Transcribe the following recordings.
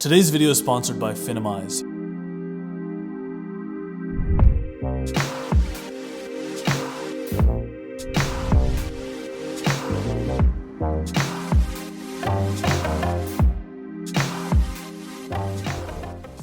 Today's video is sponsored by Finimize.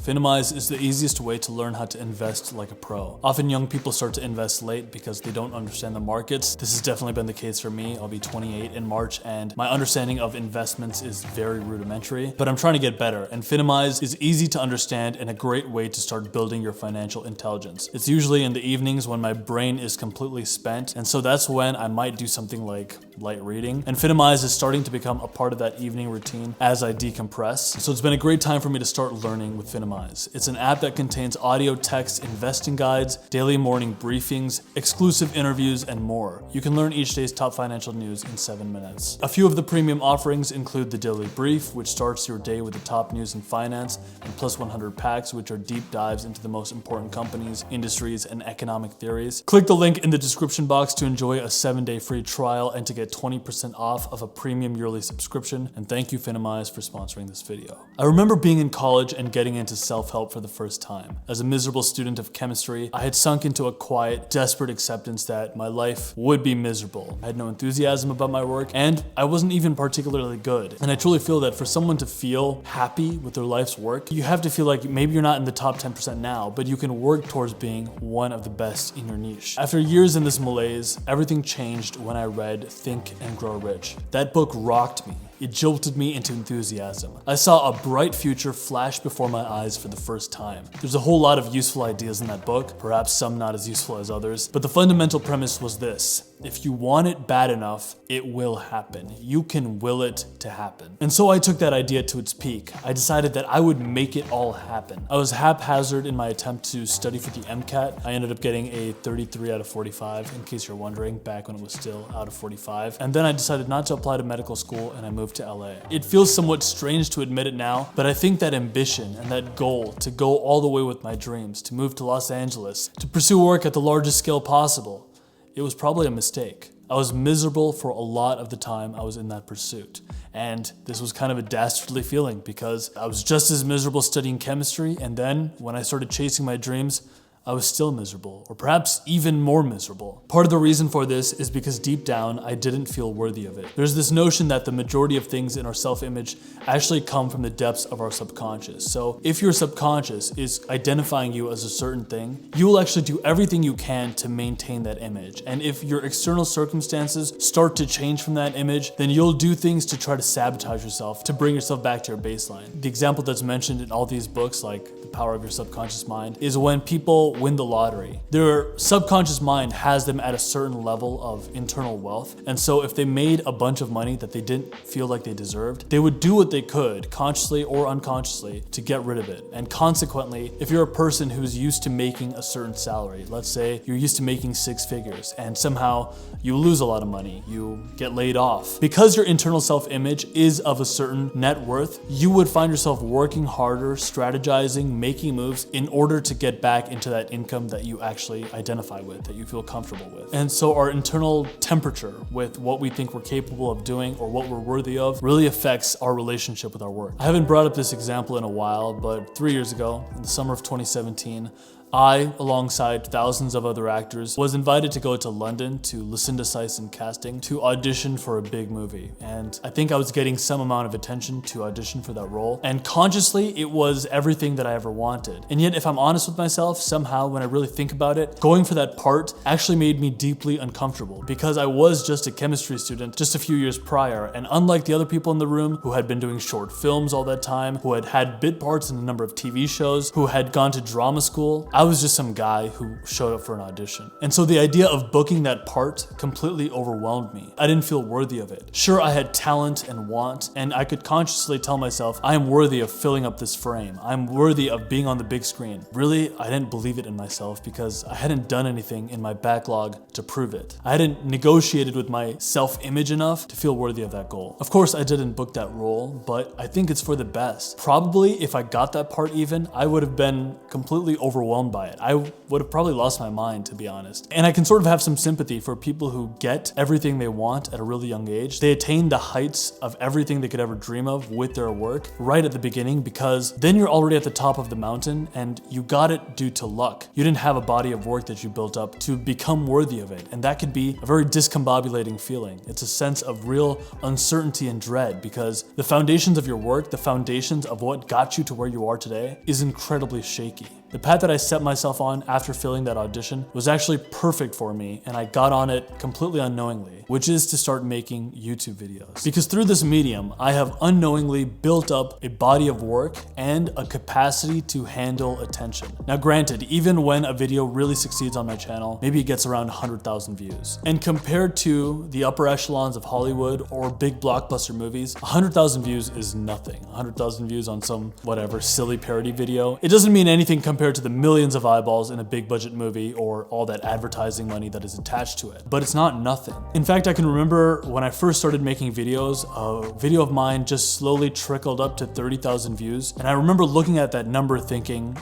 Finimize is the easiest way to learn how to invest like a pro. Often young people start to invest late because they don't understand the markets. This has definitely been the case for me. I'll be 28 in March and my understanding of investments is very rudimentary, but I'm trying to get better. And Finimize is easy to understand and a great way to start building your financial intelligence. It's usually in the evenings when my brain is completely spent, and so that's when I might do something like light reading. And Finimize is starting to become a part of that evening routine as I decompress. So it's been a great time for me to start learning with Finimize. It's an app that contains audio, text, investing guides, daily morning briefings, exclusive interviews, and more. You can learn each day's top financial news in 7 minutes. A few of the premium offerings include the Daily Brief, which starts your day with the top news in finance, and Plus 100 Packs, which are deep dives into the most important companies, industries, and economic theories. Click the link in the description box to enjoy a 7-day free trial and to get 20% off of a premium yearly subscription. And thank you, Finimize, for sponsoring this video. I remember being in college and getting into self-help for the first time. As a miserable student of chemistry, I had sunk into a quiet, desperate acceptance that my life would be miserable. I had no enthusiasm about my work, and I wasn't even particularly good. And I truly feel that for someone to feel happy with their life's work, you have to feel like maybe you're not in the top 10% now, but you can work towards being one of the best in your niche. After years in this malaise, everything changed when I read Think and Grow Rich. That book rocked me. It jolted me into enthusiasm. I saw a bright future flash before my eyes for the first time. There's a whole lot of useful ideas in that book, perhaps some not as useful as others, but the fundamental premise was this: if you want it bad enough, it will happen. You can will it to happen. And so I took that idea to its peak. I decided that I would make it all happen. I was haphazard in my attempt to study for the MCAT. I ended up getting a 33 out of 45, in case you're wondering, back when it was still out of 45. And then I decided not to apply to medical school and I moved to LA. It feels somewhat strange to admit it now, but I think that ambition and that goal to go all the way with my dreams, to move to Los Angeles, to pursue work at the largest scale possible, it was probably a mistake. I was miserable for a lot of the time I was in that pursuit. And this was kind of a dastardly feeling because I was just as miserable studying chemistry, and then when I started chasing my dreams, I was still miserable, or perhaps even more miserable. Part of the reason for this is because deep down, I didn't feel worthy of it. There's this notion that the majority of things in our self-image actually come from the depths of our subconscious. So if your subconscious is identifying you as a certain thing, you will actually do everything you can to maintain that image. And if your external circumstances start to change from that image, then you'll do things to try to sabotage yourself, to bring yourself back to your baseline. The example that's mentioned in all these books, like The Power of Your Subconscious Mind, is when people win the lottery. Their subconscious mind has them at a certain level of internal wealth, and so if they made a bunch of money that they didn't feel like they deserved, they would do what they could, consciously or unconsciously, to get rid of it. And consequently, if you're a person who's used to making a certain salary, let's say you're used to making 6 figures, and somehow you lose a lot of money, you get laid off, because your internal self-image is of a certain net worth, you would find yourself working harder, strategizing, making moves in order to get back into that income that you actually identify with, that you feel comfortable with. And so our internal temperature with what we think we're capable of doing or what we're worthy of really affects our relationship with our work. I haven't brought up this example in a while, but 3 years ago, in the summer of 2017, I, alongside thousands of other actors, was invited to go to London to Lucinda Syson Casting to audition for a big movie. And I think I was getting some amount of attention to audition for that role. And consciously, it was everything that I ever wanted. And yet, if I'm honest with myself, somehow, when I really think about it, going for that part actually made me deeply uncomfortable because I was just a chemistry student just a few years prior. And unlike the other people in the room who had been doing short films all that time, who had had bit parts in a number of TV shows, who had gone to drama school, I was just some guy who showed up for an audition. And so the idea of booking that part completely overwhelmed me. I didn't feel worthy of it. Sure, I had talent and want, and I could consciously tell myself, I am worthy of filling up this frame. I'm worthy of being on the big screen. Really, I didn't believe it in myself because I hadn't done anything in my backlog to prove it. I hadn't negotiated with my self-image enough to feel worthy of that goal. Of course, I didn't book that role, but I think it's for the best. Probably if I got that part even, I would have been completely overwhelmed by it. I would have probably lost my mind, to be honest. And I can sort of have some sympathy for people who get everything they want at a really young age. They attain the heights of everything they could ever dream of with their work right at the beginning, because then you're already at the top of the mountain and you got it due to luck. You didn't have a body of work that you built up to become worthy of it. And that could be a very discombobulating feeling. It's a sense of real uncertainty and dread, because the foundations of your work, the foundations of what got you to where you are today, is incredibly shaky. The path that I set myself on after failing that audition was actually perfect for me, and I got on it completely unknowingly, which is to start making YouTube videos. Because through this medium, I have unknowingly built up a body of work and a capacity to handle attention. Now granted, even when a video really succeeds on my channel, maybe it gets around 100,000 views. And compared to the upper echelons of Hollywood or big blockbuster movies, 100,000 views is nothing. 100,000 views on some whatever silly parody video. It doesn't mean anything compared to the millions of eyeballs in a big budget movie or all that advertising money that is attached to it. But it's not nothing. In fact, I can remember when I first started making videos, a video of mine just slowly trickled up to 30,000 views. And I remember looking at that number thinking,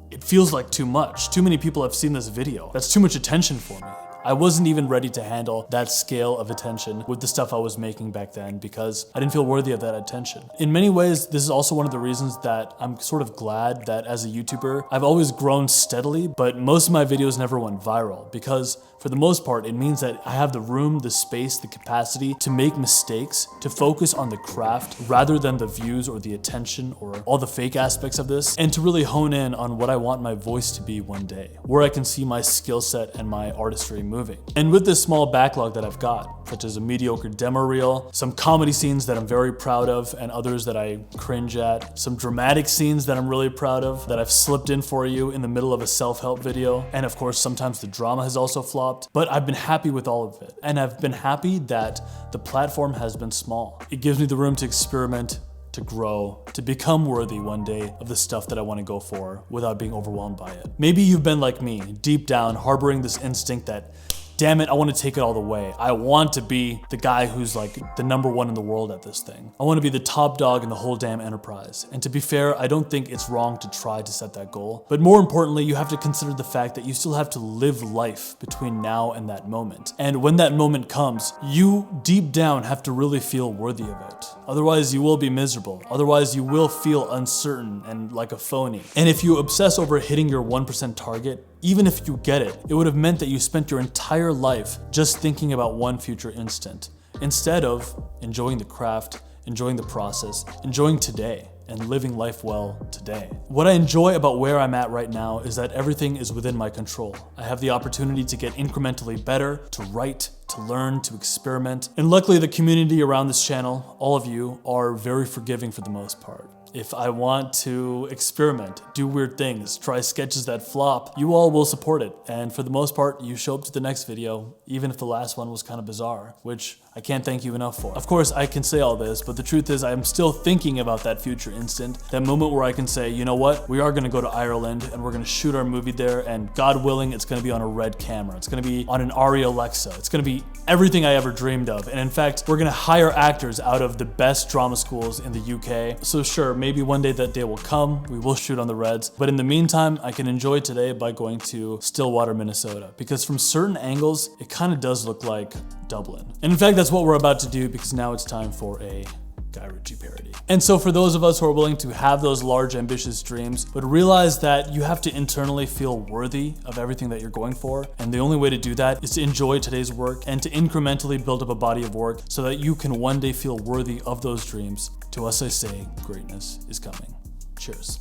it feels like too much. Too many people have seen this video. That's too much attention for me. I wasn't even ready to handle that scale of attention with the stuff I was making back then, because I didn't feel worthy of that attention. In many ways, this is also one of the reasons that I'm sort of glad that as a YouTuber, I've always grown steadily, but most of my videos never went viral, because for the most part, it means that I have the room, the space, the capacity to make mistakes, to focus on the craft rather than the views or the attention or all the fake aspects of this, and to really hone in on what I want my voice to be one day, where I can see my skill set and my artistry moving. And with this small backlog that I've got, such as a mediocre demo reel, some comedy scenes that I'm very proud of and others that I cringe at, some dramatic scenes that I'm really proud of that I've slipped in for you in the middle of a self-help video, and of course sometimes the drama has also flopped, but I've been happy with all of it. And I've been happy that the platform has been small. It gives me the room to experiment, to grow, to become worthy one day of the stuff that I want to go for without being overwhelmed by it. Maybe you've been like me, deep down harboring this instinct that, damn it, I want to take it all the way. I want to be the guy who's like the #1 in the world at this thing. I want to be the top dog in the whole damn enterprise. And to be fair, I don't think it's wrong to try to set that goal. But more importantly, you have to consider the fact that you still have to live life between now and that moment. And when that moment comes, you deep down have to really feel worthy of it. Otherwise, you will be miserable. Otherwise, you will feel uncertain and like a phony. And if you obsess over hitting your 1% target, even if you get it, it would have meant that you spent your entire life just thinking about one future instant, instead of enjoying the craft, enjoying the process, enjoying today, and living life well today. What I enjoy about where I'm at right now is that everything is within my control. I have the opportunity to get incrementally better, to write, to learn, to experiment. And luckily the community around this channel, all of you, are very forgiving for the most part. If I want to experiment, do weird things, try sketches that flop, you all will support it. And for the most part, you show up to the next video, even if the last one was kind of bizarre, which I can't thank you enough for. Of course, I can say all this, but the truth is I'm still thinking about that future instant, that moment where I can say, you know what, we are gonna go to Ireland and we're gonna shoot our movie there, and God willing, it's gonna be on a red camera. It's gonna be on an Arri Alexa. It's gonna be everything I ever dreamed of. And in fact, we're gonna hire actors out of the best drama schools in the UK. So sure, maybe one day that day will come, we will shoot on the Reds. But in the meantime, I can enjoy today by going to Stillwater, Minnesota, because from certain angles, it kind of does look like Dublin. And in fact, that's what we're about to do, because now it's time for a Guy Ritchie parody. And so for those of us who are willing to have those large ambitious dreams, but realize that you have to internally feel worthy of everything that you're going for, and the only way to do that is to enjoy today's work and to incrementally build up a body of work so that you can one day feel worthy of those dreams. To us I say, greatness is coming. Cheers.